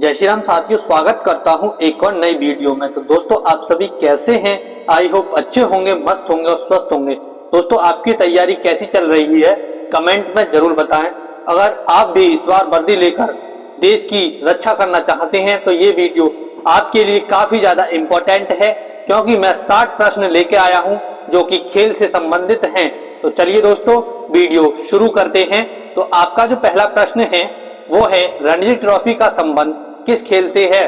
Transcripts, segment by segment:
जय श्री राम साथियों, स्वागत करता हूं एक और नई वीडियो में। तो दोस्तों आप सभी कैसे हैं? आई होप अच्छे होंगे, मस्त होंगे और स्वस्थ होंगे। दोस्तों आपकी तैयारी कैसी चल रही है कमेंट में जरूर बताएं। अगर आप भी इस बार वर्दी लेकर देश की रक्षा करना चाहते हैं तो ये वीडियो आपके लिए काफी ज्यादा इम्पोर्टेंट है, क्योंकि मैं 60 प्रश्न लेके आया हूं जो कि खेल से संबंधित हैं। तो चलिए दोस्तों वीडियो शुरू करते हैं। तो आपका जो पहला प्रश्न है वो है रणजी ट्रॉफी का संबंध किस खेल से है?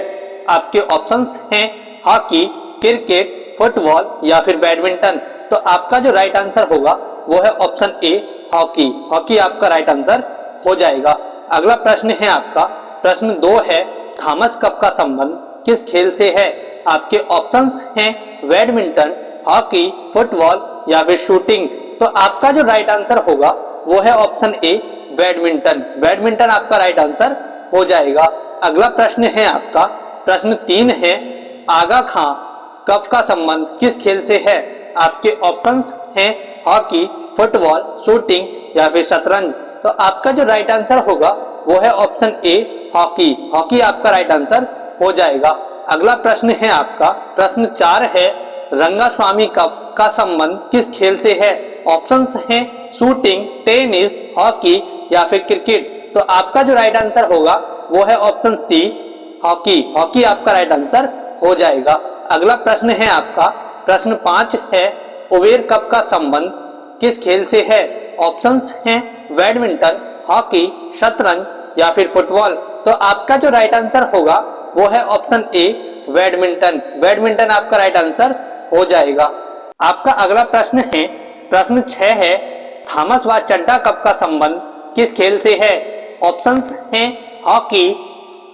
आपके ऑप्शंस हैं हॉकी, क्रिकेट, फुटबॉल या फिर बैडमिंटन। तो आपका जो राइट आंसर होगा वो है ऑप्शन ए हॉकी। हॉकी आपका राइट आंसर हो जाएगा। अगला प्रश्न है आपका प्रश्न 2 है थॉमस कप का संबंध किस खेल से है? आपके ऑप्शंस हैं बैडमिंटन, हॉकी, फुटबॉल या फिर शूटिंग। तो आपका जो राइट आंसर होगा वो है ऑप्शन ए बैडमिंटन। बैडमिंटन आपका राइट आंसर हो जाएगा। अगला प्रश्न है आपका प्रश्न 3 है आगा खां कप का संबंध किस खेल से है? आपके ऑप्शंस हैं हॉकी, फुटबॉल, शूटिंग या फिर शतरंज। तो आपका जो राइट आंसर होगा वो है ऑप्शन ए हॉकी। हॉकी आपका राइट आंसर हो जाएगा। अगला प्रश्न है आपका प्रश्न 4 है रंगास्वामी कप का संबंध किस खेल से है? ऑप्शंस हैं शूटिंग, टेनिस, हॉकी या फिर क्रिकेट। तो आपका जो राइट आंसर होगा वो है ऑप्शन सी हॉकी। हॉकी आपका राइट आंसर हो जाएगा। अगला प्रश्न है आपका प्रश्न 5 है उबेर कप का संबंध किस खेल से है? ऑप्शंस हैं बैडमिंटन, हॉकी, शतरंज या फिर फुटबॉल। तो आपका जो राइट आंसर होगा वो है ऑप्शन ए बैडमिंटन। बैडमिंटन आपका राइट आंसर हो जाएगा। आपका अगला प्रश्न है प्रश्न 6 है थॉमस व चड्डा कप का संबंध किस खेल से है? ऑप्शंस हैं हॉकी,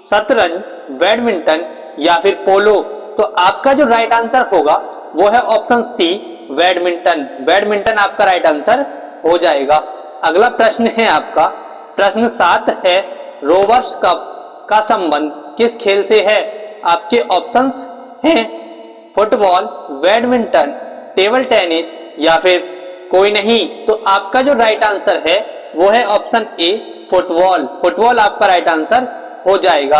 शतरंज, बैडमिंटन या फिर पोलो। तो आपका जो राइट आंसर होगा वो है ऑप्शन सी बैडमिंटन। बैडमिंटन आपका राइट आंसर हो जाएगा। अगला प्रश्न है आपका प्रश्न 7 है रोवर्स कप का संबंध किस खेल से है? आपके ऑप्शंस हैं फुटबॉल, बैडमिंटन, टेबल टेनिस या फिर कोई नहीं। तो आपका जो राइट आंसर है वो है ऑप्शन ए फुटबॉल। फुटबॉल आपका राइट आंसर हो जाएगा।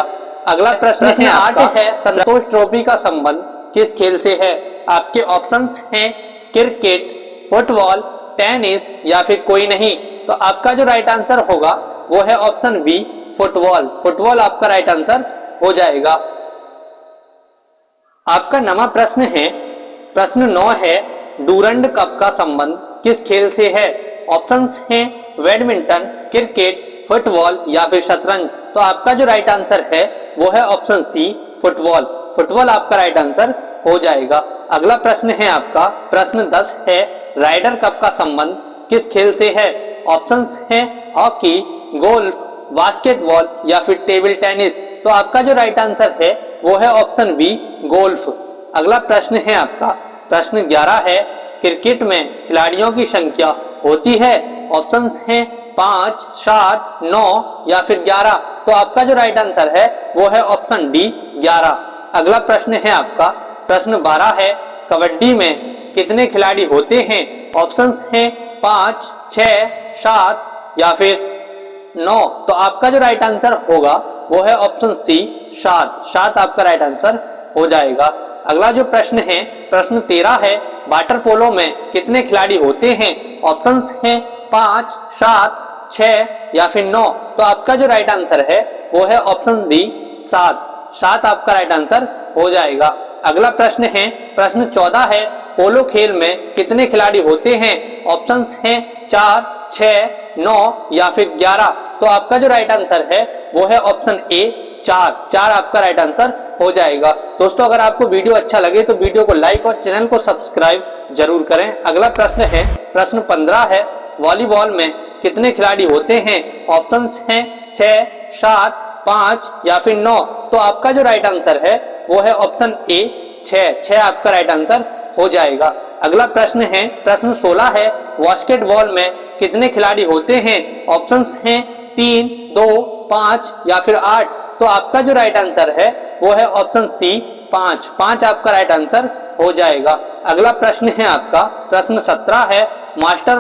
अगला प्रश्न है 8 है संतोष ट्रॉफी का संबंध किस खेल से है? आपके ऑप्शंस हैं क्रिकेट, फुटबॉल, टेनिस या फिर कोई नहीं। तो आपका जो राइट आंसर होगा वो है ऑप्शन बी फुटबॉल। फुटबॉल आपका राइट आंसर हो जाएगा। आपका नवा प्रश्न है प्रश्न 9 है डूरंड कप का संबंध किस खेल से है? ऑप्शंस हैं बैडमिंटन, क्रिकेट, फुटबॉल या फिर शतरंज। तो आपका जो राइट आंसर है वो है ऑप्शन सी फुटबॉल। फुटबॉल आपका राइट आंसर हो जाएगा। अगला प्रश्न है आपका प्रश्न 10 है राइडर कप का संबंध किस खेल से है? ऑप्शंस हैं हॉकी, गोल्फ, बास्केटबॉल या फिर टेबल टेनिस। तो आपका जो राइट आंसर है वो है ऑप्शन बी गोल्फ। अगला प्रश्न है आपका प्रश्न 11 है क्रिकेट में खिलाड़ियों की संख्या होती है? ऑप्शंस हैं 5, 7, 9 या फिर 11। तो आपका जो राइट आंसर है वो है ऑप्शन डी 11। अगला प्रश्न है आपका प्रश्न 12 है कबड्डी में कितने खिलाड़ी होते हैं? ऑप्शंस हैं 5, 6, 7 या फिर 9। तो आपका जो राइट आंसर होगा वो है ऑप्शन सी 7। 7 आपका राइट आंसर हो जाएगा। अगला जो प्रश्न है प्रश्न 13 है वाटर पोलो में कितने खिलाड़ी होते हैं? ऑप्शंस हैं 5, 7, 6 या फिर 9। तो आपका जो राइट आंसर है वो है ऑप्शन डी 7। 7 आपका राइट आंसर हो जाएगा। अगला प्रश्न है प्रश्न 14 है पोलो खेल में कितने खिलाड़ी होते हैं? ऑप्शंस हैं 4, 6, 9 या फिर 11। तो आपका जो राइट आंसर है वो है ऑप्शन ए 4। 4 आपका राइट आंसर हो जाएगा। दोस्तों अगर आपको वीडियो अच्छा लगे तो वीडियो को लाइक और चैनल को सब्सक्राइब जरूर करें। अगला प्रश्न है प्रश्न 15 है वॉलीबॉल में कितने खिलाड़ी होते हैं? ऑप्शंस हैं 6, 7, 5 या फिर 9। तो आपका जो राइट आंसर है वो है ऑप्शन ए 6। 6 आपका राइट आंसर हो जाएगा। अगला प्रश्न है प्रश्न 16 है बास्केटबॉल में कितने खिलाड़ी होते हैं? ऑप्शंस हैं 3, 2, 5 या फिर 8। तो आपका जो राइट आंसर है वो है ऑप्शन सी 5। 5 आपका राइट आंसर हो जाएगा। अगला प्रश्न है आपका प्रश्न 17 है मास्टर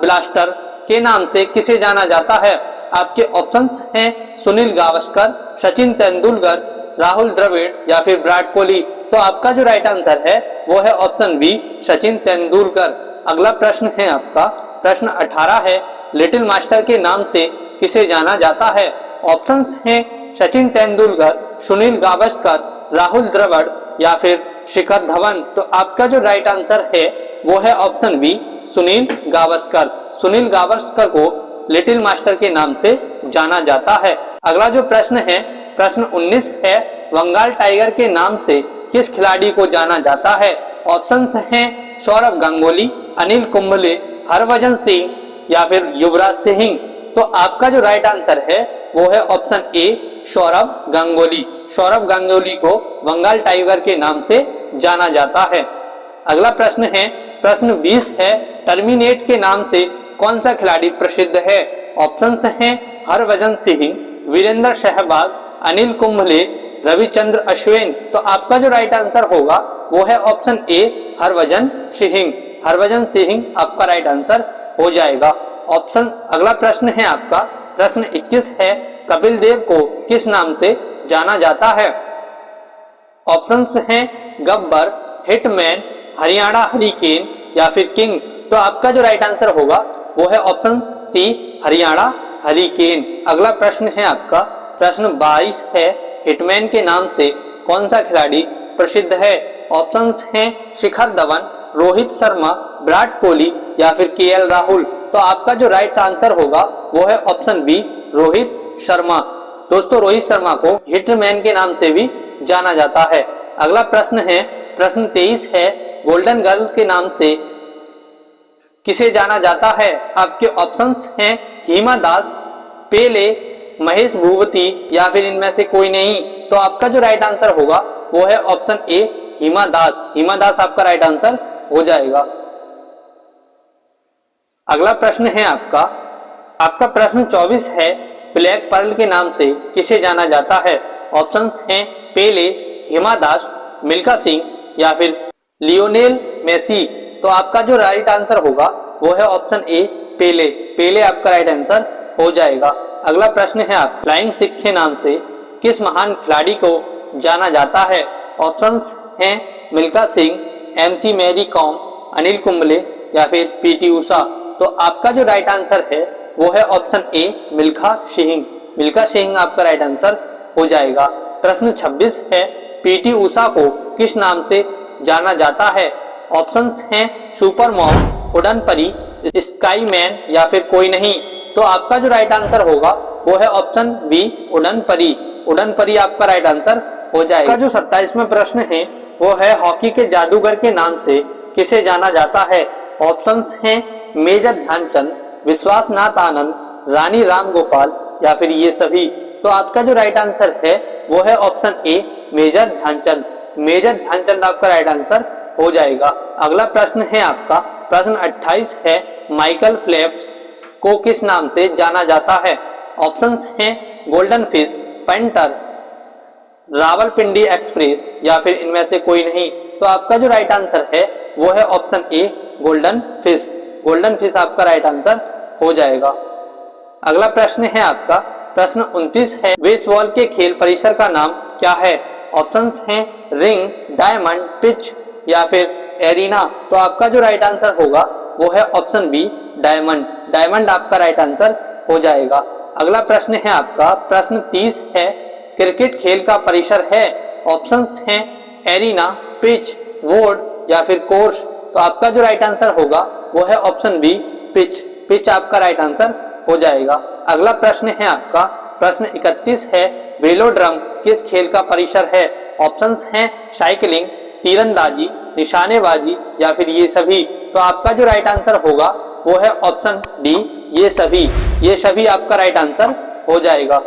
ब्लास्टर के नाम से किसे जाना जाता है? आपके ऑप्शंस हैं सुनील गावस्कर, सचिन तेंदुलकर, राहुल द्रविड़ या फिर विराट कोहली? तो आपका जो राइट आंसर है वो है ऑप्शन बी, सचिन तेंदुलकर। अगला प्रश्न है आपका प्रश्न 18 है, लिटिल मास्टर के नाम से किसे जाना जाता है? ऑप्शंस हैं सचिन तेंदुलकर, सुनील गावस्कर, राहुल द्रविड़ या फिर शिखर धवन। तो आपका जो राइट आंसर है वो है ऑप्शन बी, सुनील गावस्कर। सुनील गावस्कर को लिटिल मास्टर के नाम से जाना जाता है। अगला जो प्रश्न है प्रश्न 19 है, बंगाल टाइगर के नाम से किस खिलाड़ी को जाना जाता है? ऑप्शंस हैं सौरव गांगुली, अनिल कुंबले, हरभजन सिंह या फिर युवराज सिंह। तो आपका जो राइट आंसर है वो है ऑप्शन ए, सौरव गांगुली। सौरव गांगुली को बंगाल टाइगर के नाम से जाना जाता है। अगला प्रश्न है प्रश्न 20 है, टर्मिनेट के नाम से कौन सा खिलाड़ी प्रसिद्ध है? ऑप्शंस हैं हरभजन सिंह, वीरेंद्र सहवाग, अनिल कुंबले, रविचंद्र अश्विन। तो आपका जो राइट आंसर होगा वो है ऑप्शन ए, हरभजन सिंह। हरभजन सिंह आपका राइट आंसर हो जाएगा। ऑप्शन अगला प्रश्न है आपका प्रश्न 21 है, कपिल देव को किस नाम से जाना जाता है? ऑप्शंस हैं गब्बर, हिटमैन, हरियाणा हरिकेन या फिर किंग। तो आपका जो राइट आंसर होगा वो है ऑप्शन सी, हरियाणा हरिकेन। अगला प्रश्न है आपका प्रश्न 22 है, हिटमैन के नाम से कौन सा खिलाड़ी प्रसिद्ध है? ऑप्शंस हैं शिखर धवन, रोहित शर्मा, विराट कोहली या फिर केएल राहुल। तो आपका जो राइट आंसर होगा वो है ऑप्शन बी, रोहित शर्मा। दोस्तों रोहित शर्मा को हिटमैन के नाम से भी जाना जाता है। अगला प्रश्न है प्रश्न 23 है, गोल्डन गर्ल के नाम से किसे जाना जाता है? आपके ऑप्शंस हैं हिमा दास, पेले, महेश भूपति या फिर इनमें से कोई नहीं। तो आपका जो राइट आंसर होगा वो है ऑप्शन ए, हिमा दास। हिमा दास आपका राइट आंसर हो जाएगा। अगला प्रश्न है आपका प्रश्न 24 है, ब्लैक पर्ल के नाम से किसे जाना जाता है? ऑप्शंस हैं पेले, हिमा दास, मिल्खा सिंह या फिर लियोनेल मेसी। तो आपका जो राइट आंसर होगा वो है ऑप्शन ए, पेले। पेले आपका राइट आंसर हो जाएगा। अगला प्रश्न है आप फ्लाइंग सिख के नाम से किस महान खिलाड़ी को जाना जाता है? ऑप्शंस हैं मिल्खा सिंह, एमसी मैरी कॉम, अनिल कुंबले या फिर पीटी उषा। तो आपका जो राइट आंसर है वो है ऑप्शन ए, मिल्खा सिंह। मिल्खा सिंह आपका राइट आंसर हो जाएगा। प्रश्न 26 है, पीटी उषा को किस नाम से जाना जाता है? ऑप्शंस हैं सुपर मॉम, उड़न परी, स्काई मैन या फिर कोई नहीं। तो आपका जो राइट आंसर होगा वो है ऑप्शन बी, उड़न परी। उड़न परी आपका राइट आंसर हो जाएगा। जो 27वां प्रश्न है वो है, हॉकी के जादूगर के नाम से किसे जाना जाता है? ऑप्शंस हैं मेजर ध्यानचंद, विश्वासनाथ आनंद, रानी रामगोपाल या फिर ये सभी। तो आपका जो राइट आंसर है वो है option A, major Dhyanchand. Major Dhyanchand आपका राइट आंसर हो जाएगा। अगला प्रश्न है आपका प्रश्न 28 है, माइकल फेल्प्स को किस नाम से जाना जाता है? ऑप्शंस हैं golden fish, painter, Rawalpindi express या फिर इनमें से कोई नहीं। तो आपका जो राइट आंसर है वो है ऑप्शन ए, गोल्डन फिश। गोल्डन फिश आपका राइट आंसर हो जाएगा। अगला प्रश्न है आपका प्रश्न 29 है, बेसबॉल के खेल परिसर का नाम क्या है? ऑप्शंस हैं रिंग, डायमंड, पिच या फिर एरिना। तो आपका जो राइट आंसर होगा वो है ऑप्शन बी, डायमंड। डायमंड आपका राइट आंसर हो जाएगा। अगला प्रश्न है आपका प्रश्न 30 है, क्रिकेट खेल का परिसर है? ऑप्शंस हैं एरिना, पिच, वोर्ड या फिर कोर्स। तो आपका जो राइट आंसर होगा वो है ऑप्शन बी, पिच। पिच आपका राइट आंसर हो जाएगा। अगला प्रश्न है आपका प्रश्न 31 है, वेलोड्रम किस खेल का परिसर है? ऑप्शंस हैं साइकिलिंग, तीरंदाजी, निशानेबाजी या फिर ये सभी। तो आपका जो राइट आंसर होगा वो है ऑप्शन डी, ये सभी। ये सभी आपका राइट आंसर हो जाएगा।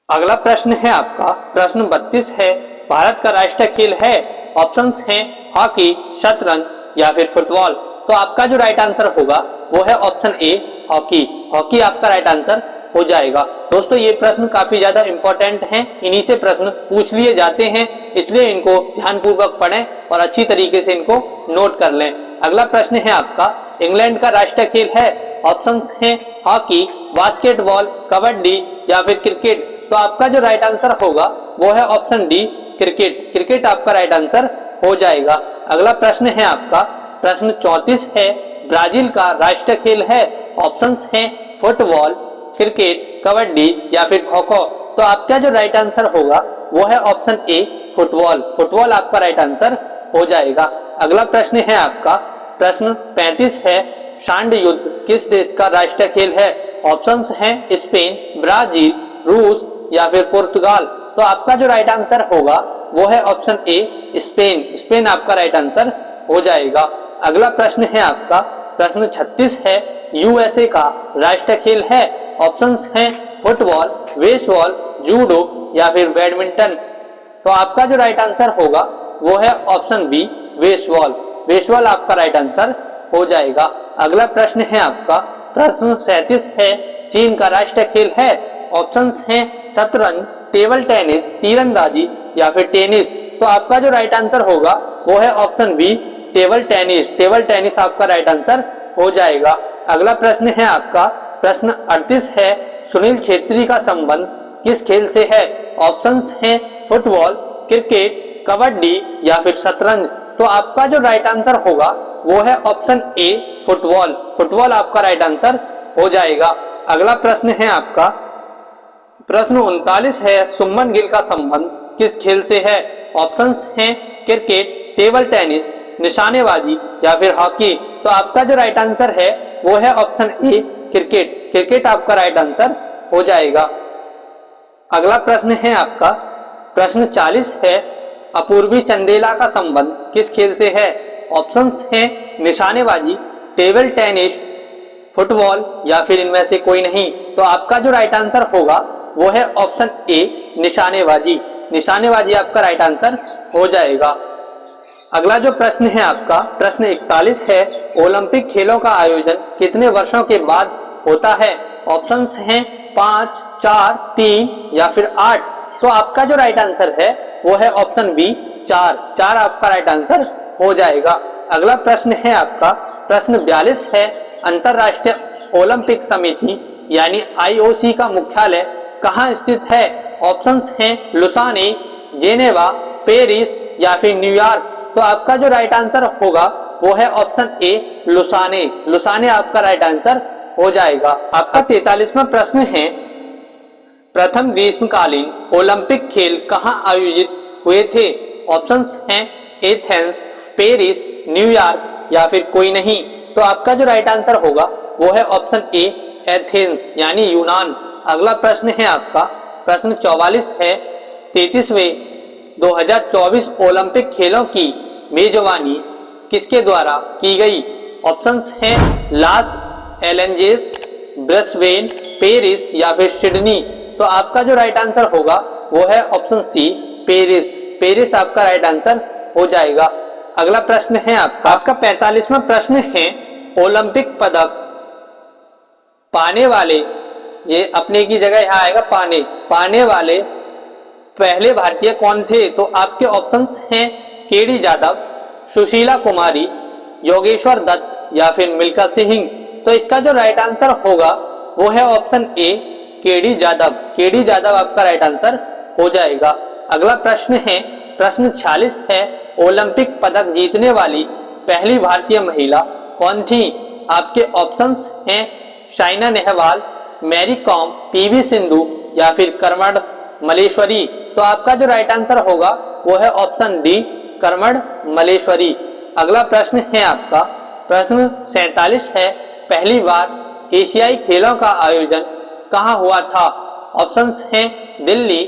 अगला प्रश्न है आपका प्रश्न 32 है, भारत का राष्ट्रीय खेल है? ऑप्शंस हैं हॉकी, शतरंज या फिर फुटबॉल। तो आपका जो राइट आंसर होगा वो है ऑप्शन ए, हॉकी। हॉकी आपका राइट आंसर हो जाएगा। दोस्तों ये प्रश्न काफी ज्यादा इंपॉर्टेंट हैं, इन्हीं से प्रश्न पूछ लिए जाते हैं, इसलिए इनको ध्यानपूर्वक पढ़ें और अच्छी तरीके से इनको नोट कर लें। अगला प्रश्न है आपका, इंग्लैंड का राष्ट्रीय खेल है? ऑप्शंस हैं हॉकी, बास्केटबॉल, कबड्डी या फिर क्रिकेट। तो आपका जो राइट आंसर होगा वो है ऑप्शन डी क्रिकेट। क्रिकेट आपका राइट आंसर हो जाएगा। अगला प्रश्न है आपका प्रश्न 34 है, ब्राजील का राष्ट्रीय खेल है। ऑप्शंस हैं फुटबॉल, क्रिकेट, कबड्डी या फिर खो खो। तो आपका जो राइट आंसर होगा वो है ऑप्शन ए फुटबॉल। फुटबॉल आपका राइट आंसर हो जाएगा। अगला प्रश्न है आपका प्रश्न 35 है, सांड युद्ध किस देश का राष्ट्रीय खेल है। ऑप्शंस हैं स्पेन, ब्राजील, रूस या फिर पुर्तगाल। तो आपका जो राइट आंसर होगा वो है ऑप्शन ए स्पेन। स्पेन आपका राइट आंसर हो जाएगा। अगला प्रश्न है आपका प्रश्न 36 है, यूएसए का राष्ट्रीय खेल है। ऑप्शंस हैं फुटबॉल, बेसबॉल, जूडो या फिर बैडमिंटन। तो आपका जो राइट आंसर होगा वो है ऑप्शन बी बेसबॉल। बेसबॉल आपका राइट आंसर हो जाएगा। अगला प्रश्न है आपका प्रश्न 37 है, चीन का राष्ट्रीय खेल है। ऑप्शंस हैं शतरंज, टेबल टेनिस, तीरंदाजी या फिर टेनिस। तो आपका जो राइट आंसर होगा वो है option B table tennis. Table tennis आपका राइट आंसर हो जाएगा। अगला प्रश्न है आपका प्रश्न 38 है, सुनील छेत्री का संबंध किस खेल से है। ऑप्शंस हैं फुटबॉल, क्रिकेट, कबड्डी या फिर शतरंज। तो आपका जो राइट आंसर होगा वो है ऑप्शन ए फुटबॉल। फुटबॉल आपका राइट आंसर हो जाएगा। अगला प्रश्न है आपका प्रश्न 39 है, सुमन गिल का संबंध किस खेल से है। ऑप्शंस हैं क्रिकेट, टेबल टेनिस, निशानेबाजी या फिर हॉकी। तो आपका जो राइट आंसर है वो है ऑप्शन ए क्रिकेट। क्रिकेट आपका राइट आंसर हो जाएगा। अगला प्रश्न है आपका प्रश्न 40 है, अपूर्वी चंदेला का संबंध किस खेल से है। ऑप्शंस हैं निशानेबाजी, टेबल टेनिस, फुटबॉल या फिर इनमें से कोई नहीं। तो आपका जो राइट आंसर होगा वो है ऑप्शन ए निशानेबाजी। निशानेबाजी आपका राइट आंसर हो जाएगा। अगला जो प्रश्न है आपका प्रश्न 41 है, ओलंपिक खेलों का आयोजन कितने वर्षों के बाद होता है। ऑप्शंस हैं 5, 4, 3 या फिर 8। तो आपका जो राइट आंसर है वो है ऑप्शन बी 4। 4 आपका राइट आंसर हो जाएगा। अगला प्रश्न है आपका प्रश्न 42 है, अंतरराष्ट्रीय ओलंपिक समिति यानी आईओसी का मुख्यालय कहाँ स्थित है। ऑप्शंस हैं लुसाने, जेनेवा, पेरिस या फिर न्यूयॉर्क। तो आपका जो राइट आंसर होगा वो है ऑप्शन ए लुसाने। लुसाने आपका राइट आंसर हो जाएगा। आपका 43वां प्रश्न है, प्रथम ग्रीष्मकालीन ओलंपिक खेल कहाँ आयोजित हुए थे। ऑप्शंस हैं एथेंस, पेरिस, न्यूयॉर्क या फिर कोई नहीं। तो आपका जो राइट आंसर होगा वो है ऑप्शन ए एथेंस यानी यूनान। अगला प्रश्न है आपका प्रश्न 44 है, 33वें 2024 ओलंपिक खेलों की मेजबानी किसके द्वारा की गई। ऑप्शंस हैं लॉस एंजेलिस, ब्रिस्बेन, पेरिस या फिर सिडनी। तो आपका जो राइट आंसर होगा वो है ऑप्शन सी पेरिस। पेरिस आपका राइट आंसर हो जाएगा। अगला प्रश्न है आपका 45वां प्रश्न है, ओलंपिक पदक पाने वाले, ये अपने की जगह यहाँ आएगा पाने वाले पहले भारतीय कौन थे। तो आपके ऑप्शंस हैं केडी जादव, सुशीला कुमारी, योगेश्वर दत्त या फिर मिल्खा सिंह। तो इसका जो राइट आंसर होगा वो है option A K D Jadhav. K D Jadhav आपका राइट आंसर हो जाएगा। अगला प्रश्न है प्रश्न 46 है, ओलंपिक पदक जीतने वाली पहली भारतीय महिला कौन थी। आपके ऑप्शंस हैं साइना नेहवाल, मैरी कॉम, पीवी सिंधु या फिर करमड मलेश्वरी। तो आपका जो राइट आंसर होगा वो है ऑप्शन डी करमड मलेश्वरी। अगला प्रश्न है आपका प्रश्न 47 है, पहली बार एशियाई खेलों का आयोजन कहाँ हुआ था। ऑप्शंस हैं दिल्ली,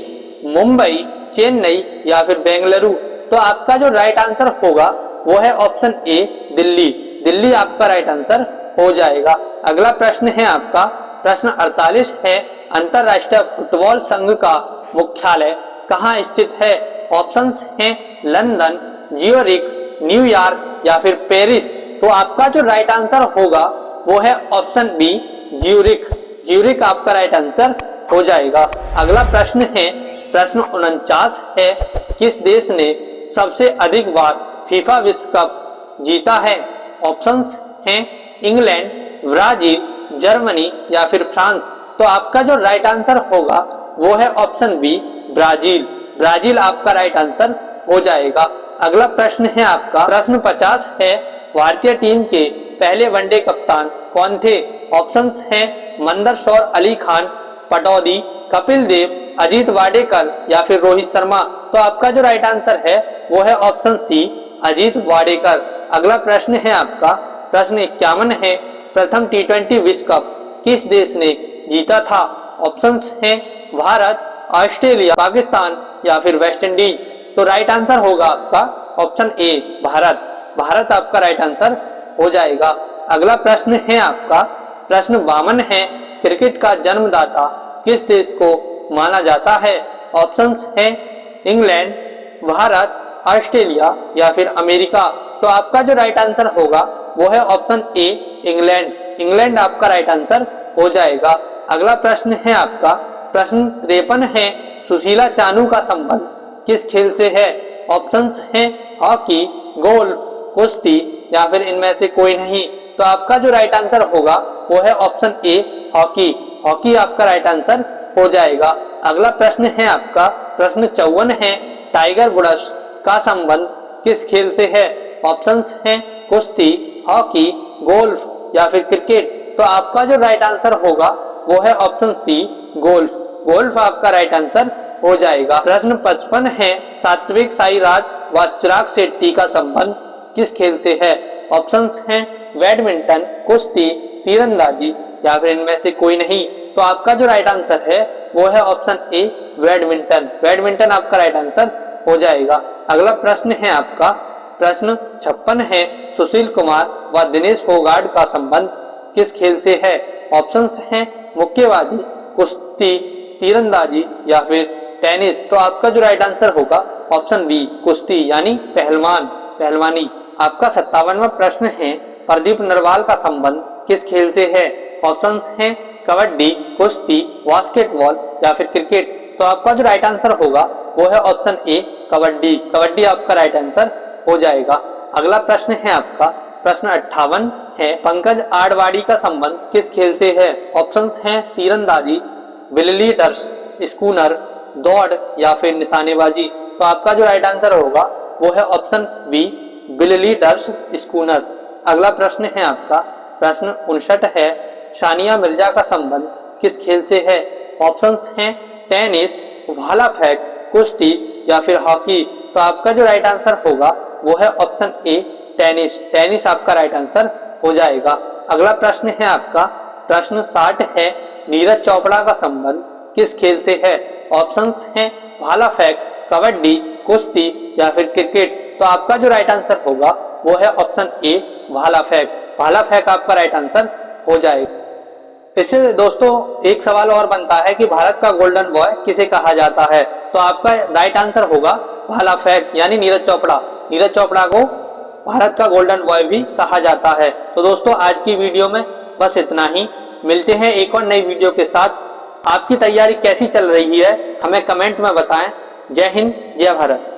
मुंबई, चेन्नई या फिर बेंगलुरु। तो आपका जो राइट आंसर होगा वो है ऑप्शन ए दिल्ली। दिल्ली आपका राइट आंसर हो जाएगा। अगला प्रश्न है आपका प्रश्न 48 है, अंतरराष्ट्रीय फुटबॉल संघ का मुख्यालय कहाँ स्थित है। ऑप्शंस हैं लंदन, ज्यूरिख, न्यूयॉर्क या फिर पेरिस। तो आपका जो राइट आंसर होगा वो है ऑप्शन बी ज्यूरिख। ज्यूरिख आपका राइट आंसर हो जाएगा। अगला प्रश्न है प्रश्न 49 है, किस देश ने सबसे अधिक बार फीफा विश्व कप जीता है। ऑप्शंस हैं इंग्लैंड, ब्राजील, जर्मनी या फिर फ्रांस। तो आपका जो राइट आंसर होगा वो है ऑप्शन बी ब्राजील। ब्राजील आपका राइट आंसर हो जाएगा। अगला प्रश्न है आपका प्रश्न 50 है, भारतीय टीम के पहले वनडे कप्तान कौन थे? ऑप्शंस हैं मंदरशौर अली खान, पटौदी, कपिल देव, अजीत वाडेकर या फिर रोहित शर्मा। तो आपका जो राइट आंसर है वो है ऑप्शन सी अजीत वाडेकर। अगला प्रश्न है आपका प्रश्न 51 है, प्रथम T20 विश्व कप किस देश ने जीता था? ऑप्शंस हैं भारत, ऑस्ट्रेलिया, पाकिस्तान या फिर वेस्ट इंडीज। तो राइट आंसर होगा आपका ऑप्शन ए भारत। भारत आपका राइट आंसर हो जाएगा। अगला प्रश्न है आपका प्रश्न 52 है, क्रिकेट का जन्मदाता किस देश को माना जाता है? ऑप्शंस हैं इंग्लैंड, भारत, ऑस्ट्रेलिया या फिर अमेरिका। तो आपका जो राइट आंसर होगा वो है ऑप्शन ए इंग्लैंड। इंग्लैंड आपका राइट आंसर हो जाएगा। अगला प्रश्न है आपका प्रश्न 53 है, सुशीला चानू का संबंध किस खेल से है? ऑप्शंस हैं हॉकी, गोल्फ, कुश्ती या फिर इनमें से कोई नहीं। तो आपका जो राइट आंसर होगा वो है ऑप्शन ए हॉकी। हॉकी आपका राइट आंसर हो जाएगा। अगला प्रश्न है आपका प्रश्न 54 है, टाइगर वुड्स का संबंध किस खेल से है? ऑप्शंस हैं कुश्ती, हॉकी, गोल्फ या फिर क्रिकेट। तो आपका जो राइट आंसर होगा वो है ऑप्शन सी गोल्फ। गोल्फ आपका राइट आंसर हो जाएगा। प्रश्न 55 है, सात्विक साईराज व चिराग शेट्टी का संबंध किस खेल से है? ऑप्शंस हैं बैडमिंटन, कुश्ती, तीरंदाजी या फिर इनमें से कोई नहीं। तो आपका जो राइट आंसर है वो है ऑप्शन ए बैडमिंटन। बैडमिंटन आपका राइट आंसर हो जाएगा। अगला प्रश्न है आपका प्रश्न 56 है, सुशील कुमार व दिनेश फोगाट का संबंध किस खेल से है? ऑप्शंस हैं मुक्केबाजी, कुश्ती, तीरंदाजी या फिर टेनिस। तो आपका जो राइट आंसर होगा ऑप्शन बी कुश्ती यानी पहलवानी। आपका 57वां प्रश्न है, प्रदीप नरवाल का संबंध किस खेल से है? ऑप्शंस हैं कबड्डी, कुश्ती, बास्केटबॉल या फिर क्रिकेट। तो आपका जो राइट आंसर होगा वो है ऑप्शन ए कबड्डी। कबड्डी आपका राइट आंसर हो जाएगा। अगला प्रश्न है आपका प्रश्न 58 है, पंकज आडवाणी का संबंध किस खेल से है? ऑप्शंस हैं तीरंदाजी, बिलीडर्स, स्कूनर, दौड़ या फिर निशानेबाजी। तो आपका जो राइट आंसर होगा वो है ऑप्शन बी बिलीडर्स स्कूनर। अगला प्रश्न है आपका प्रश्न 59 है, सानिया मिर्जा का संबंध किस खेल से है? ऑप्शंस हैं टेनिस, भाला फेंक, कुश्ती या फिर हॉकी। तो आपका जो राइट आंसर होगा वो है ऑप्शन ए टेनिस। टेनिस आपका राइट आंसर हो जाएगा। अगला प्रश्न है आपका प्रश्न 60 है, नीरज चोपड़ा का संबंध किस खेल से है? ऑप्शंस हैं भाला फेंक, कबड्डी, कुश्ती या फिर क्रिकेट। तो आपका जो राइट आंसर होगा वो है ऑप्शन ए भाला फेंक। भाला फेंक आपका राइट आंसर हो जाएगा। इससे दोस्तों एक सवाल और बनता है कि भारत का गोल्डन बॉय किसे कहा जाता है? तो आपका राइट आंसर होगा भाला फेंक यानी नीरज चोपड़ा। नीरज चोपड़ा को भारत का गोल्डन बॉय भी कहा जाता है। तो दोस्तों आज की वीडियो में बस इतना ही। मिलते हैं एक और नई वीडियो के साथ। आपकी तैयारी कैसी चल रही है हमें कमेंट में बताएं। जय हिंद, जय भारत।